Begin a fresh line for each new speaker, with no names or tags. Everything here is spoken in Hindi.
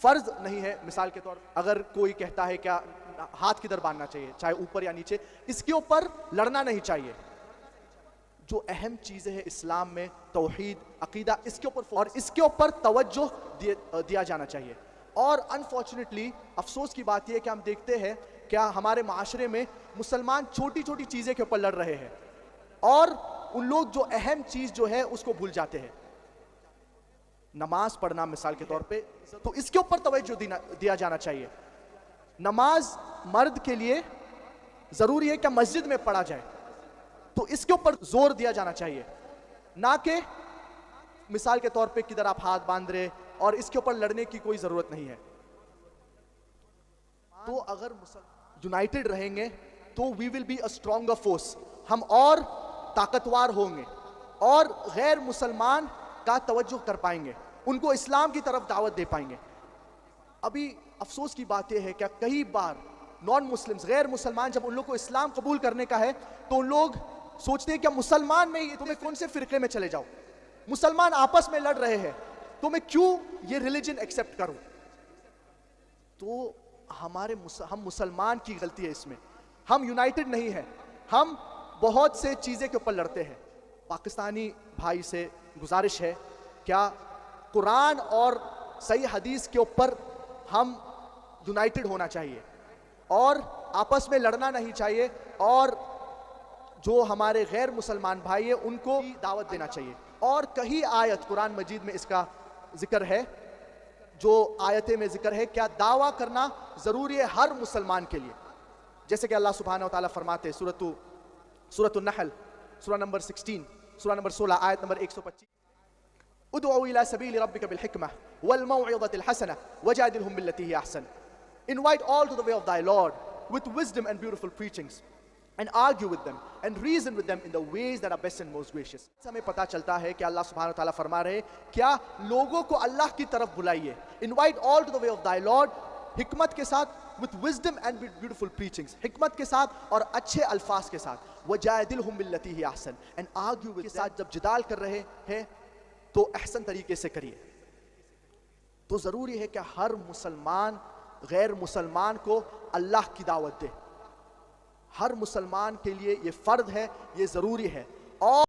फर्ज नहीं है। मिसाल के तौर पर अगर कोई कहता है क्या हाथ किधर बांधना चाहिए, चाहे ऊपर या नीचे, इसके ऊपर लड़ना नहीं चाहिए। जो अहम चीज़ें हैं इस्लाम में, तौहीद, अकीदा, इसके ऊपर और इसके ऊपर तवज्जो दिया जाना चाहिए। और अनफॉर्चुनेटली अफसोस की बात यह है कि हम देखते हैं क्या हमारे माशरे में मुसलमान छोटी छोटी चीज़ें के ऊपर लड़ रहे हैं और उन लोग जो अहम चीज़ जो है उसको भूल जाते हैं। नमाज पढ़ना मिसाल के तौर पे, तो इसके ऊपर तवज्जो दिया जाना चाहिए। नमाज मर्द के लिए ज़रूरी है कि मस्जिद में पढ़ा जाए, तो इसके ऊपर जोर दिया जाना चाहिए, ना कि मिसाल के तौर पे किधर आप हाथ बांध रहे और इसके ऊपर लड़ने की कोई ज़रूरत नहीं है। तो अगर यूनाइटेड रहेंगे तो we will be a stronger force, हम और ताकतवर होंगे और गैर मुसलमान का तवज्जो कर पाएंगे, उनको इस्लाम की तरफ दावत दे पाएंगे। अभी अफसोस की बात यह है कि कई बार नॉन मुस्लिम्स, गैर मुसलमान, जब उन लोग को इस्लाम कबूल करने का है तो उन लोग सोचते हैं कि मुसलमान में ही तुम्हें कौन से फिरके में चले जाओ, मुसलमान आपस में लड़ रहे हैं तो मैं क्यों ये रिलीजन एक्सेप्ट करूं। तो हम मुसलमान की गलती है इसमें, हम यूनाइटेड नहीं है, हम बहुत से चीज़ें के ऊपर लड़ते हैं। पाकिस्तानी भाई से गुजारिश है, क्या कुरान और सही हदीस के ऊपर हम यूनाइटेड होना चाहिए और आपस में लड़ना नहीं चाहिए, और जो हमारे गैर मुसलमान भाई है उनको दावत देना चाहिए। और कई आयत कुरान मजीद में इसका जिक्र है, जो आयतें में जिक्र है, क्या दावा करना ज़रूरी है हर मुसलमान के लिए। जैसे कि अल्लाह सुब्हानहू व तआला फरमाते हैं सूरत नहल, सूरा नंबर 16, सूरा नंबर 16, आयत नंबर 125, उदउ इला सबील रब्बिका बिल हिकमह वल मौइज़तिल हसनह वजादिलहुम बिल्लती हिय Ahsan. Invite all to the way of thy Lord with wisdom and beautiful preachings, and argue with them and reason with them in the ways that are best and most gracious। हमें पता चलता है कि अल्लाह सुब्हानहू व तआला फरमा रहे क्या लोगों को अल्लाह की तरफ बुलाइए, invite all to the way of thy Lord, हिकमत के साथ, with wisdom and with beautiful preachings, हिकमत के साथ और अच्छे अल्फाज के साथ, वजादिलहुम बिल्लती हिय Ahsan, and argue with them, जब जिदाल कर रहे हैं तो अहसन तरीके से करिए। तो ज़रूरी है कि हर मुसलमान गैर मुसलमान को अल्लाह की दावत दे, हर मुसलमान के लिए ये फ़र्ज है, ये ज़रूरी है। और